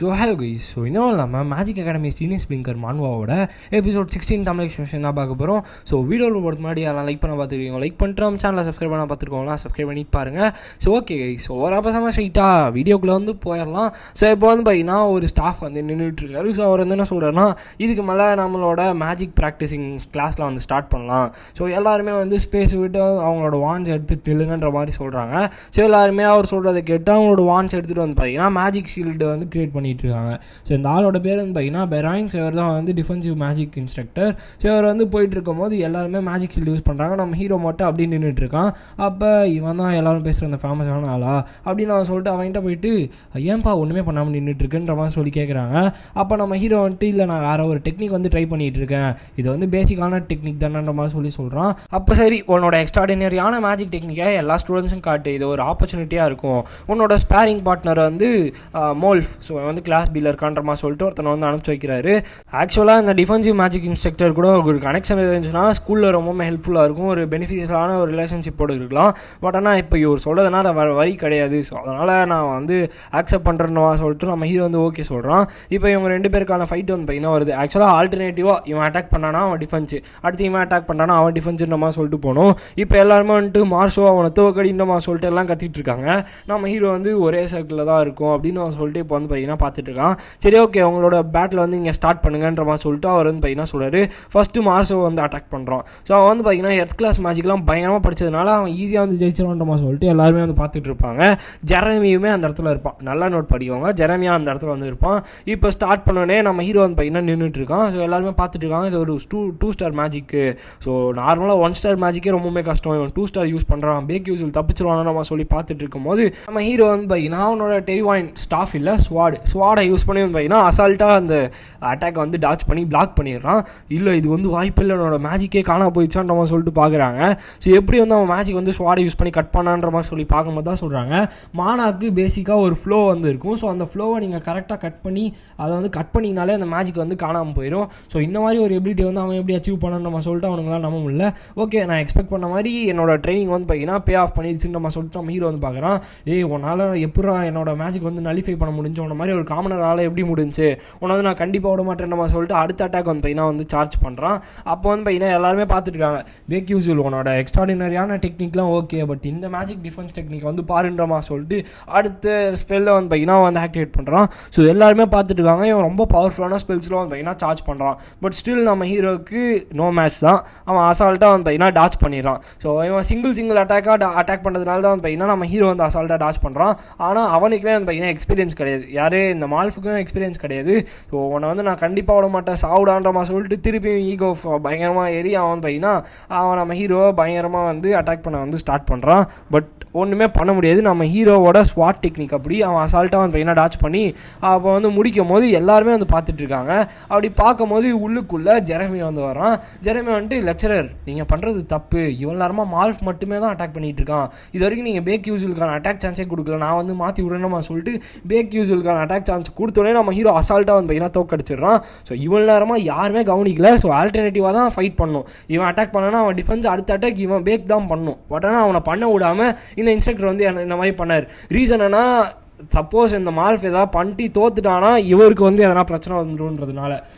So hello guys. So இன்னும் இல்லாமல் magic academy senior ஸ்பிங்கர் மான்வாவோட எபிசோட் 16 தமிழ் எக்ஸ்பிரஷன் தான் பார்க்க போகிறோம். ஸோ வீடியோவில் பொறுத்த முன்னாடி எல்லாம் லைக் பண்ண பார்த்துருக்கீங்க, லைக் பண்ணிட்டு நம்ம சேனலை சப்ஸ்கிரைப் பண்ண பார்த்துருக்கோங்களா, சப்ஸ்கிரைப் பண்ணி பாருங்கள். ஸோ ஓகே கைஸ், ஸோ ஒரு அப்பசமாக ஸ்ட்ரைட்டாக வீடியோக்குள்ளே வந்து போயிடலாம். ஸோ இப்போ வந்து பார்த்தீங்கன்னா ஒரு ஸ்டாஃப் வந்து நின்றுட்டுருக்காரு. ஸோ அவர் வந்து என்ன சொல்கிறாருன்னா, இதுக்கு மேலே நம்மளோட மேஜிக் ப்ராக்டிஸிங் கிளாஸில் வந்து ஸ்டார்ட் பண்ணலாம். ஸோ எல்லாருமே வந்து ஸ்பேஸ் விட்டு அவங்களோட வான்ஸ் எடுத்துகிட்டு நில்லுங்கன்ற மாதிரி சொல்கிறாங்க. ஸோ எல்லாருமே அவர் சொல்கிறத கேட்டு அவங்களோட வான்ஸ் எடுத்துகிட்டு வந்து பார்த்தீங்கன்னா மேஜிக் ஷீல்டு வந்து கிரியேட் பண்ணிட்டு இருக்காங்க. ஸோ இந்த ஆளோட பேர் வந்து பார்த்தீங்கன்னா பெராயின். ஸோ இவர் தான் வந்து டிஃபென்சிவ் மேஜிக் இன்ஸ்ட்ரக்டர். ஸோ இவர் வந்து போயிட்டு இருக்கும் போது எல்லாருமே மேஜிக் ஷீல்டு யூஸ் பண்ணுறாங்க. நம்ம ஹீரோ மட்டும் அப்படின்னு நின்றுட்டு இருக்கான். அப்போ இவன் தான் எல்லாரும் பேசுகிற அந்த ஃபேமஸான ஆளா அப்படின்னு அவன் சொல்லிட்டு அவன்கிட்ட போயிட்டு ஏன்பா ஒன்றுமே பண்ணாமல் நின்றுட்டு இருக்குன்ற மாதிரி சொல்லி கேட்குறாங்க. அப்போ நம்ம ஹீரோ வந்துட்டு இல்லை நான் வேறு ஒரு டெக்னிக் வந்து ட்ரை பண்ணிகிட்டு இருக்கேன், இது வந்து பேசிக்கான டெக்னிக் தானன்ற மாதிரி சொல்கிறான். அப்போ சரி, உன்னோட எக்ஸ்ட்ராடினரியான மேஜிக் டெக்னிக்கை எல்லா ஸ்டூடெண்ட்ஸும் காட்டு, இது ஒரு ஆப்பர்ச்சுனிட்டியாக இருக்கும். உன்னோட ஸ்பேரிங் பார்ட்னர் வந்து மோல்ஃப், ஸோ வந்து கிளாஸ் பியில் இருக்கான்ற மாதிரி சொல்லிட்டு ஒருத்தனை வந்து அனுப்பிச்சு வைக்கிறாரு. ஆக்சுவலாக இந்த டிஃபென்சிவ் மேஜிக் இன்ஸ்ட்ரக்டர் கூட ஒரு கனெக்ஷன் இருந்துச்சுன்னா ஸ்கூலில் ரொம்பவே ஹெல்ப்ஃபுல்லாக இருக்கும், ஒரு பெனிஃபிஷியலான ஒரு ரிலேஷன்ஷிப்போடு இருக்கலாம். பட் ஆனால் இப்போ இவர் சொல்கிறதுனால வேறு வழி கிடையாது. ஸோ அதனால் நான் வந்து ஆக்செப்ட் பண்ணுறேன்னு சொல்லிட்டு நம்ம ஹீரோ வந்து ஓகே சொல்கிறான். இப்போ இவங்க ரெண்டு பேருக்கான ஃபைட் வந்து பார்த்தீங்கன்னா வருது. ஆக்சுவலாக ஆல்டர்னேட்டிவாக இவன் அட்டாக் பண்ணானா அவன் டிஃபென்ஸ், அடுத்து இவன் அட்டாக் பண்ணானா அவன் டிஃபென்ஸுன்ற மாதிரி சொல்லிட்டு போகணும். இப்போ எல்லாருமே வந்துட்டு மார்ஷோ அவனை தோக்கடின்ற மாதிரி சொல்லிட்டு எல்லாம் கத்திட்டு இருக்காங்க. நம்ம ஹீரோ வந்து ஒரே சர்க்கிளில் தான் இருக்கும் அப்படின்னு அவன் சொல்லிட்டு இப்போ வந்து பார்த்தீங்கன்னா பார்த்துட்டு இருக்கான். சரி ஓகே, அவங்களோட பேட்டில் வந்து இங்கே ஸ்டார்ட் பண்ணுங்கன்ற மாதிரி சொல்லிட்டு அவர் வந்து பார்த்தீங்கன்னா சொல்கிறாரு. ஃபஸ்ட்டு மார்ஷோ வந்து அட்டாக் பண்ணுறான். ஸோ அவன் வந்து பார்த்தீங்கன்னா எர்த் கிளாஸ் மேஜிக்லாம் பயங்கரமாக படித்ததுனால அவன் ஈஸியாக வந்து ஜெயிச்சிடுவான்ற மாதிரி சொல்லிட்டு எல்லாருமே வந்து பார்த்துட்டு இருப்பாங்க. ஜெரமியுமே அந்த இடத்துல இருப்பான். நல்லா நோட் படிக்கவங்க, ஜெரமியா அந்த இடத்துல வந்து இருப்பான். இப்போ ஸ்டார்ட் பண்ணோடனே நம்ம ஹீரோ வந்து பார்த்தீங்கன்னா நின்றுட்டு இருக்கான். ஸோ எல்லாருமே பார்த்துட்டு இருக்காங்க. இது ஒரு டூ ஸ்டார் மேஜிக்கு. ஸோ நார்மலாக 1 ஸ்டார் மேஜிக்கே ரொம்பவே கஷ்டம், இவன் 2 ஸ்டார் யூஸ் பண்ணுறான், பேக் யூஸில் தப்பிச்சிருவானு நம்ம சொல்லி பார்த்துட்டு இருக்கும்போது நம்ம ஹீரோ வந்து பார்த்தீங்கன்னா அவனோட டெரிவாயின் ஸ்டாஃப் இல்லை ஸ்வாடை யூஸ் பண்ணி வந்து பார்த்தீங்கன்னா அசால்ட்டாக அந்த அட்டாக்கை வந்து டாச் பண்ணி பிளாக் பண்ணிடுறான். இல்லை இது வந்து வாய்ப்பு இல்லை, என்னோட மேஜிக்கே காணா போயிடுச்சான்ற மாதிரி சொல்லிட்டு பார்க்குறாங்க. ஸோ எப்படி வந்து அவன் மேஜிக் வந்து ஸ்வாடை யூஸ் பண்ணி கட் பண்ணான்ற மாதிரி சொல்லி பார்க்கும்போது தான் சொல்கிறாங்க, மானாக்கு பேசிக்காக ஒரு ஃப்ளோ வந்து இருக்கும். ஸோ அந்த ஃப்ளோவை நீங்கள் கரெக்டாக கட் பண்ணி அதை வந்து கட் பண்ணிங்கனாலே அந்த மேஜிக் வந்து காணாமல் போயிடும். ஸோ இந்த மாதிரி ஒரு எபிலிட்டி வந்து அவன் எப்படி அச்சீவ் பண்ணான்னு நம்ம சொல்லிட்டு அவனுங்களாம் நம்ப முடியல. ஓகே, நான் எக்ஸ்பெக்ட் பண்ண மாதிரி என்னோட ட்ரைனிங் வந்து பார்த்தீங்கன்னா பே ஆஃப் பண்ணிடுச்சுன்னு நம்ம சொல்லிட்டு நம்ம ஹீரோ வந்து பார்க்குறான். உன்னால் எப்படா என்னோட மேஜிக் வந்து நலிஃபை பண்ண முடிஞ்சு, உன்ன மாதிரி ஒரு காமனரால் எப்படி முடிஞ்சு, உன்னை வந்து நான் கண்டிப்பாக விட மாட்டேன் நம்ம சொல்லிட்டு அடுத்த அட்டாக் வந்து பார்த்தீங்கன்னா வந்து சார்ஜ் பண்ணுறான். அப்போ வந்து பார்த்தீங்கன்னா எல்லாருமே பார்த்துட்டு இருக்காங்க. பேக் யூஸ்வல் உன்னோட எக்ஸ்ட்ராடினரியான டெக்னிக்லாம் ஓகே, பட் இந்த மேஜிக் டிஃபென்ஸ் டெக்னிக் வந்து பாருன்றமா சொல்லிட்டு அடுத்த ஸ்பெல்லை வந்து பார்த்தீங்கன்னா வந்து ஆக்டிவேட் பண்ணுறான். ஸோ எல்லாருமே பார்த்துட்டு இருக்காங்க. இவன் ரொம்ப பவர்ஃபுல்லான ஸ்பெல்ஸ்லாம் வந்து பார்த்தீங்கன்னா சார்ஜ் பண்ணுறான். பட் ஸ்டில் நம்ம ஹீரோக்கு நோ மேட்ச் தான். அவன் அசால்ட்டாக வந்து பார்த்தீங்கன்னா டாச் பண்ணிடுறான். ஸோ இவன் சிங்கிள் அட்டாக்காக அட்டாக் பண்ணுறதுனால தான் வந்து பார்த்தீங்கன்னா நம்ம ஹீரோ வந்து அசால்ட்டாக டாச் பண்ணுறான். ஆனால் அவனுக்குமே வந்து பார்த்தீங்கன்னா எக்ஸ்பீரியன்ஸ் கிடையாது, யாரே இந்த மால்ஃபுக்கும் எக்ஸ்பீரியன்ஸ் கிடையாது. ஸோ உன்னை வந்து நான் கண்டிப்பாக விட மாட்டேன் சாவுடான்ற மாதிரி சொல்லிட்டு திருப்பி ஈகோ பயங்கரமாக ஏறி அவன் வந்து பார்த்தீங்கன்னா அவன் நம்ம ஹீரோவை பயங்கரமாக வந்து அட்டாக் பண்ண வந்து ஸ்டார்ட் பண்ணுறான். பட் ஒன்றுமே பண்ண முடியாது. நம்ம ஹீரோவோட ஸ்வாட் டெக்னிக் அப்படி அவன் அசால்ட்டாக வந்து பார்த்தீங்கன்னா டாச் பண்ணி அப்போ வந்து முடிக்கும் போது எல்லாருமே வந்து பார்த்துட்டு இருக்காங்க. அப்படி பார்க்கும்போது உள்ளுக்குள்ளே ஜெரமி வந்து வரான். ஜெரமி வந்துட்டு லெக்சரர், நீங்கள் பண்ணுறது தப்பு, இவ்வளோ நேரமாக மால்ஃப் மட்டுமே தான் அட்டாக் பண்ணிகிட்டு இருக்கான், இது வரைக்கும் நீங்கள் பேக் யூஸுக்கான அட்டாக் சான்ஸே கொடுக்கல, நான் வந்து மாற்றி விடணுமா சொல்லிட்டு பேக் யூஸுக்கான அட்டாக் சான்ஸ் கொடுத்தோடனே நம்ம ஹீரோ அசால்ட்டாக வந்து பார்த்தீங்கன்னா தோக்கடிச்சிடுறான். ஸோ இவ்வளோ நேரமாக யாருமே கவனிக்கல. ஸோ ஆல்டர்னேட்டிவாக தான் ஃபைட் பண்ணும். இவன் அட்டாக் பண்ணனா அவன் டிஃபென்ஸ், அடுத்த அட்டாக் இவன் பேக் தான் பண்ணும். பட் ஆனால் அவனை பண்ண விடாமல் இந்த இன்ஸ்ட்ரக்டர் வந்து இந்த மாதிரி பண்ணார். ரீசன் என்ன, சப்போஸ் இந்த மால்ஃப் எதாவது பண்ணிட்டு தோத்துட்டானா இவருக்கு வந்து எதனா பிரச்சனை வந்துடும்ன்றதுனால.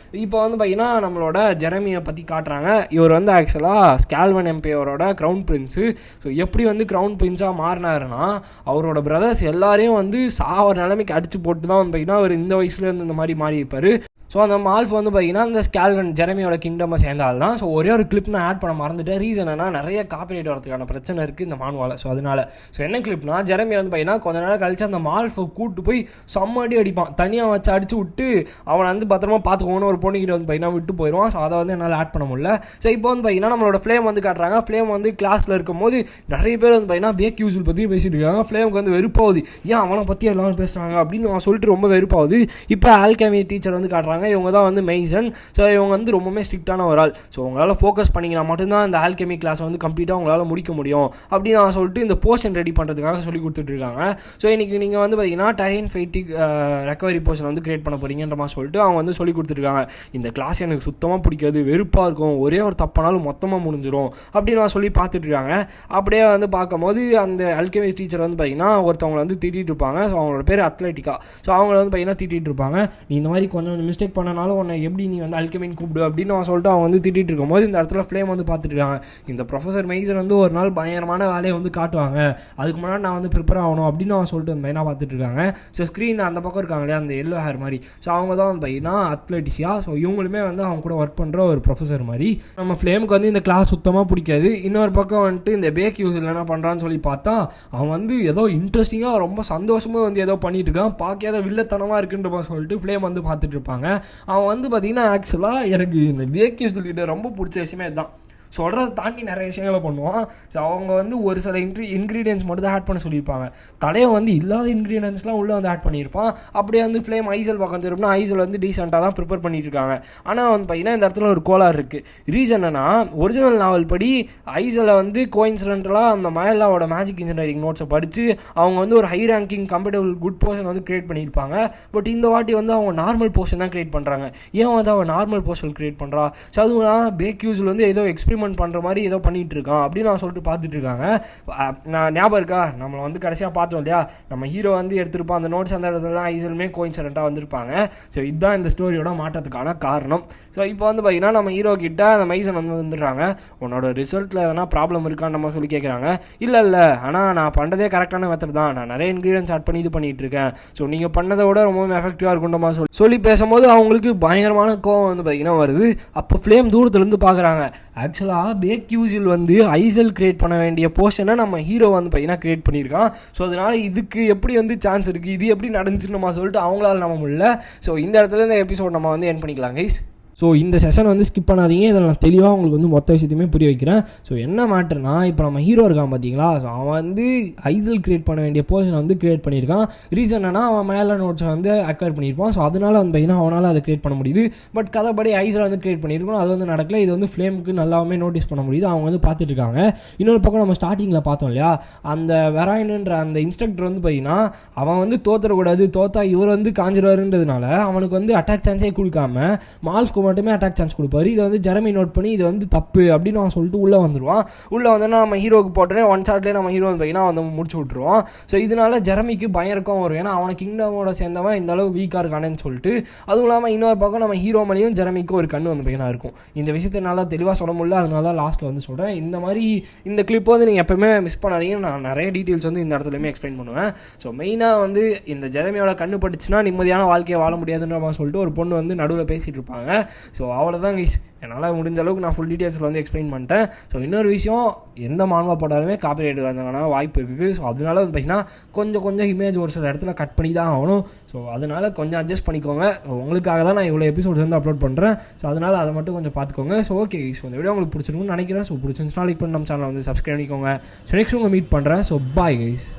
இப்போ வந்து பார்த்தீங்கன்னா நம்மளோட ஜெரமியை பற்றி காட்டுறாங்க. இவர் வந்து ஆக்சுவலாக ஸ்கால்வன் எம்பையரோட க்ரௌன் பிரின்ஸு. ஸோ எப்படி வந்து க்ரௌன் பிரின்ஸாக மாறினாருன்னா அவரோட பிரதர்ஸ் எல்லாரையும் வந்து சாவர நிலைமைக்கு அடித்து போட்டு தான் வந்து பார்த்தீங்கன்னா அவர் இந்த வயசுலேருந்து இந்த மாதிரி மாறி இருப்பார். ஸோ அந்த மால்ஃப் வந்து பார்த்தீங்கன்னா அந்த ஸ்கால்வன் ஜெரமியோட கிங்டமை சேர்ந்தால் தான். ஸோ ஒரே ஒரு கிளிப் நான் ஆட் பண்ண மறந்துட்டேன். ரீசன் என்ன, நிறைய காப்பிரைட் வரதுக்கான பிரச்சனை இருக்குது இந்த மான்வால். ஸோ அதனால் என்ன கிளிப்னா, ஜெரமி வந்து பார்த்தீங்கன்னா கொஞ்ச நேரம் கழிச்சு அந்த மால்ஃபை கூப்பிட்டு போய் செம்மடி அடிப்பான், தனியாக வச்சு அடிச்சு விட்டு அவனை வந்து பத்திரமா பார்த்துக்கோன்னு ஒரு பொண்ணுக்கிட்ட வந்து பார்த்தீங்கன்னா விட்டு போயிடுவான். ஸோ அதை வந்து என்னால் ஆட் பண்ண முடியல. ஸோ இப்போ வந்து பார்த்தீங்கன்னா நம்மளோட ஃப்ளேம் வந்து காட்டுறாங்க. ஃப்ளேம் வந்து கிளாஸில் இருக்கும்போது நிறைய பேர் வந்து பார்த்தீங்கன்னா பேக் யூஸில் பற்றி பேசிட்டு இருக்காங்க. ஃப்ளேமுக்கு வந்து வெறுப்பாகுது, ஏன் அவனை பற்றி எல்லாரும் பேசுகிறாங்க அப்படின்னு அவன் சொல்லிட்டு ரொம்ப வெறுப்பாகுது. இப்போ ஆல்கெமி டீச்சர் வந்து காட்டுறாங்க. இருக்காங்க. இவங்க தான் வந்து மெய்சன். ஸோ இவங்க வந்து ரொம்பவே ஸ்ட்ரிக்டான ஒரு ஆள். ஸோ உங்களால் ஃபோக்கஸ் பண்ணிங்கன்னா மட்டும்தான் இந்த ஆல்கெமி கிளாஸை வந்து கம்ப்ளீட்டாக உங்களால் முடிக்க முடியும் அப்படின்னு நான் சொல்லிட்டு இந்த போர்ஷன் ரெடி பண்ணுறதுக்காக சொல்லி கொடுத்துட்ருக்காங்க. ஸோ இன்றைக்கி நீங்கள் வந்து பார்த்தீங்கன்னா டயன் ஃபைட்டிக் ரெக்கவரி போர்ஷன் வந்து கிரியேட் பண்ண போகிறீங்கன்ற மாதிரி சொல்லிட்டு அவங்க வந்து சொல்லி கொடுத்துருக்காங்க. இந்த கிளாஸ் எனக்கு சுத்தமாக பிடிக்காது, வெறுப்பாக இருக்கும், ஒரே ஒரு தப்பானாலும் மொத்தமாக முடிஞ்சிடும் அப்படின்னு நான் சொல்லி பார்த்துட்ருக்காங்க. அப்படியே வந்து பார்க்கும்போது அந்த அல்கெமி டீச்சர் வந்து பார்த்தீங்கன்னா ஒருத்தவங்களை வந்து திட்டிகிட்டு இருப்பாங்க. ஸோ அவங்களோட பேர் அத்லெட்டிக்கா. ஸோ அவங்கள வந்து பார்த்தீங்கன்னா திட்டிகிட்டு இருப்பாங்க. நீ இந்த மாதிரி கொஞ்சம் மிஸ்டேக் பண்ணனாலும் உன்னை எப்படி நீ வந்து அல்கெமின்னு கூப்பிடு அப்படின்னு நான் சொல்லிட்டு அவங்க வந்து திட்டிகிட்டு இருக்கும்போது இந்த இடத்துல ஃப்ளேம் வந்து பார்த்துட்ருக்காங்க. இந்த ப்ரொஃபஸர் மெய்சன் வந்து ஒரு நாள் பயங்கரமான வேலையை வந்து காட்டுவாங்க, அதுக்கு முன்னாடி நான் வந்து ப்ரிப்பேர் ஆகணும் அப்படின்னு அவன் சொல்லிட்டு அந்த பையனாக பார்த்துட்டு இருக்காங்க. ஸோ ஸ்க்ரீன் அந்த பக்கம் இருக்காங்க இல்லையா, அந்த எல்லோ ஹேர் மாதிரி. ஸோ அவங்க தான் வந்து பார்த்தீங்கன்னா அத்லெட்டிஷியா. ஸோ இவங்களுமே வந்து அவங்க கூட ஒர்க் பண்ணுற ஒரு ப்ரொஃபஸர் மாதிரி. நம்ம ஃப்ளேமுக்கு வந்து இந்த கிளாஸ் சுத்தமாக பிடிக்காது. இன்னொரு பக்கம் வந்துட்டு இந்த பேக் யூஸ் என்ன பண்ணுறான்னு சொல்லி பார்த்தா அவன் வந்து ஏதோ இன்ட்ரெஸ்டிங்காக ரொம்ப சந்தோஷமாக வந்து ஏதோ பண்ணிட்டு இருக்கான், பார்க்க ஏதோ வில்லத்தனமாக இருக்குன்ற மாதிரி சொல்லிட்டு ஃப்ளேம் வந்து பார்த்துட்டு இருப்பாங்க. அவன் வந்து பார்த்தீங்கன்னா ஆக்சுவலாக எனக்கு இந்த பேக் யூஸ் சொல்லிட்டு ரொம்ப பிடிச்ச விஷயமே இதுதான். சொல்கிறத தாண்டி நிறைய விஷயங்களை பண்ணுவான். ஸோ அவங்க வந்து ஒரு சில இன்க்ரீடியன்ஸ் மட்டும் தான் ஆட் பண்ண சொல்லியிருப்பாங்க. தலையை வந்து இல்லாத இன்க்ரீடியன்ஸ்லாம் உள்ளே வந்து ஆட் பண்ணியிருப்பான். அப்படியே வந்து ஃப்ளேம் ஐசல் பக்கம் திரும்பினா ஐசல் வந்து டீசெண்டாக தான் ப்ரிப்பேர் பண்ணிட்டு இருக்காங்க. ஆனால் வந்து பார்த்தீங்கன்னா இந்த இடத்துல ஒரு கோளாறு இருக்குது. ரீசன் என்னன்னா, ஒரிஜினல் நாவல் படி ஐசலை வந்து கோஇன்சிடென்டலாக அந்த மயலாவோட மேஜிக் இன்ஜினியரிங் நோட்ஸை படித்து அவங்க வந்து ஒரு high ranking comfortable good portion வந்து கிரியேட் பண்ணியிருப்பாங்க. பட் இந்த வாட்டி வந்து அவங்க நார்மல் போர்ஷன் தான் கிரியேட் பண்ணுறாங்க. ஏன் வந்து அவன் நார்மல் போர்ஷன் கிரியேட் பண்ணுறா? ஸோ அதுவும் பேக் யூஸில் வந்து ஏதோ எக்ஸ்பெரிமெண்ட் பண்ணுற மாதிரி ஏதோ பண்ணிகிட்டு இருக்கான் அப்படின்னு நான் சொல்லிட்டு பார்த்துட்டு இருக்காங்க. நான் ஞாபகம் இருக்கா, நம்மளை வந்து கடைசியாக பார்த்தோம் இல்லையா, நம்ம ஹீரோ வந்து எடுத்திருப்பான் அந்த நோட்ஸ், அந்த இடத்துல ஐசலுமே கோஇன்சிடென்ட்டாக வந்திருப்பாங்க. ஸோ இதுதான் இந்த ஸ்டோரியோட மாற்றத்துக்கான காரணம். ஸோ இப்போ வந்து பார்த்தீங்கன்னா நம்ம ஹீரோ கிட்ட அந்த மைசன் வந்து வந்துடுறாங்க. உன்னோட ரிசல்ட்டில் எதனா ப்ராப்ளம் இருக்கான்னு நம்ம சொல்லி கேட்குறாங்க. இல்லை ஆனால் நான் பண்ணுறதே கரெக்டான மெத்தட் தான், நான் நிறைய இன்க்ரீடியன்ஸ் ஆட் பண்ணி இது பண்ணிகிட்டு இருக்கேன். ஸோ நீங்கள் பண்ணதை விட ரொம்பவும் எஃபெக்டிவாக இருக்குன்ற சொல்லி பேசும்போது அவங்களுக்கு பயங்கரமான கோவம் வந்து பார்த்தீங்கன்னா வருது. அப்போ ஃப்ளேம் தூரத்துலேருந்து பார்க்குறாங்க. ஆக்சுவலாக பேக் யூஸில் வந்து ஐசல் கிரியேட் பண்ண வேண்டிய போர்ஷனை நம்ம ஹீரோ வந்து பார்த்தீங்கன்னா கிரியேட் பண்ணியிருக்கான். ஸோ அதனால் இதுக்கு எப்படி வந்து சான்ஸ் இருக்குது, இது எப்படி நடந்துச்சுன்னு நம்ம சொல்லிட்டு அவங்களால நம்ம முடியல. ஸோ இந்த இடத்துல இந்த எபிசோட் நம்ம வந்து எண்ட் பண்ணிக்கலாம் கைஸ். ஸோ இந்த செஷன் வந்து ஸ்கிப் பண்ணாதீங்க, இதில் நான் தெளிவாக உங்களுக்கு வந்து மொத்த விஷயத்தையுமே புரிய வைக்கிறேன். ஸோ என்ன மேட்டர்னா, இப்போ நம்ம ஹீரோ இருக்கான் பார்த்தீங்களா, ஸோ அவன் வந்து ஐசல் கிரியேட் பண்ண வேண்டிய போர்ஷனை வந்து கிரியேட் பண்ணியிருக்கான். ரீசன் என்னன்னா, அவன் மேலே நோட்ஸை வந்து அக்வயர் பண்ணியிருப்பான். ஸோ அதனால் வந்து பார்த்தீங்கன்னா அவனால் அதை கிரியேட் பண்ண முடியுது. பட் கதைப்படி ஐசல் வந்து கிரியேட் பண்ணியிருக்கணும், அது வந்து நடக்கல. இது வந்து ஃப்ளேமுக்கு நல்லாவே நோட்டீஸ் பண்ண முடியுது, அவங்க வந்து பார்த்துட்டு இருக்காங்க. இன்னொரு பக்கம் நம்ம ஸ்டார்டிங்கில் பார்த்தோம் இல்லையா, அந்த வெராயின்ன்ற அந்த இன்ஸ்ட்ரக்டர் வந்து பார்த்தீங்கன்னா அவன் வந்து தோற்றக்கூடாது, தோத்தா இவர் வந்து காஞ்சிருவாருன்றதுனால அவனுக்கு வந்து அட்டாக் சான்ஸே கொடுக்காம மால்ஸ்க்கு மட்டுமே அட்டாக் சான்ஸ் கொடுப்பாரு. இதை வந்து ஜெரமி நோட் பண்ணி இது வந்து தப்பு அப்படின்னு அவன் சொல்லிட்டு உள்ளே வந்துடுவான். உள்ளே வந்தோன்னா நம்ம ஹீரோக்கு போட்டோன்னே ஒன் ஷாட்லேயே நம்ம ஹீரோ வந்து பார்த்தீங்கன்னா வந்து முடிச்சு விட்ருவான். ஸோ இதனால ஜெரமிக்கு பயங்கரம் வரும், ஏன்னா அவனை கிங்டமோட சேர்ந்தவன் இந்த அளவு வீக்காக இருக்கானேன்னு சொல்லிட்டு. அதுவும் இல்லாமல் இன்னொரு பக்கம் நம்ம ஹீரோ மேலேயும் ஜெரமிக்கும் ஒரு கண்ணு வந்து பார்த்தீங்கன்னா இருக்கும். இந்த விஷயத்தை நல்லா தெளிவாக சொல்ல முடியல, அதனால தான் லாஸ்ட்டில் வந்து சொல்கிறேன். இந்த மாதிரி இந்த கிளிப் வந்து நீங்கள் எப்போவுமே மிஸ் பண்ணாதீங்க, நான் நிறைய டீட்டெயில்ஸ் வந்து இந்த இடத்துலையுமே எக்ஸ்பிளைன் பண்ணுவேன். ஸோ மெயினாக வந்து இந்த ஜெரமியோட கண்ணு பட்டுச்சுன்னா நிம்மதியான வாழ்க்கையை வாழ முடியாதுன்ற மாதிரி சொல்லிட்டு ஒரு பொண்ணு வந்து நடுவில் பேசிகிட்டு இருப்பாங்க. ஸோ அவ்வளோதான் கைஸ், என்னால் முடிஞ்ச அளவுக்கு நான் ஃபுல் டீட்டெயில்ஸில் வந்து எக்ஸ்பிளைன் பண்ணிட்டேன். ஸோ இன்னொரு விஷயம், எந்த மான்வா போட்டாலுமே காப்பிரைட் வந்ததுக்கான வாய்ப்பு இருக்குது. ஸோ அதனால வந்து பார்த்தீங்கன்னா கொஞ்சம் இமேஜ் ஒரு சில இடத்துல கட் பண்ணி தான் ஆகணும். ஸோ அதனால் கொஞ்சம் அட்ஜஸ்ட் பண்ணிக்கோங்க. உங்களுக்காக தான் நான் இவ்வளோ எபிசோட்ஸ் வந்து அப்லோட் பண்ணுறேன். ஸோ அதனால் அதை மட்டும் கொஞ்சம் பார்த்துக்கோங்க. ஸோ ஓகே, ஸோ இந்த வீடியோ உங்களுக்கு பிடிச்சிருக்குன்னு நினைக்கிறேன். ஸோ பிடிச்சிருந்துச்சுன்னா லைக் பண்ணி நம்ம சேனலை வந்து சப்ஸ்கிரைப் பண்ணிக்கோங்க. ஸோ நெக்ஸ்ட் உங்களை மீட் பண்ணுறேன். So bye guys.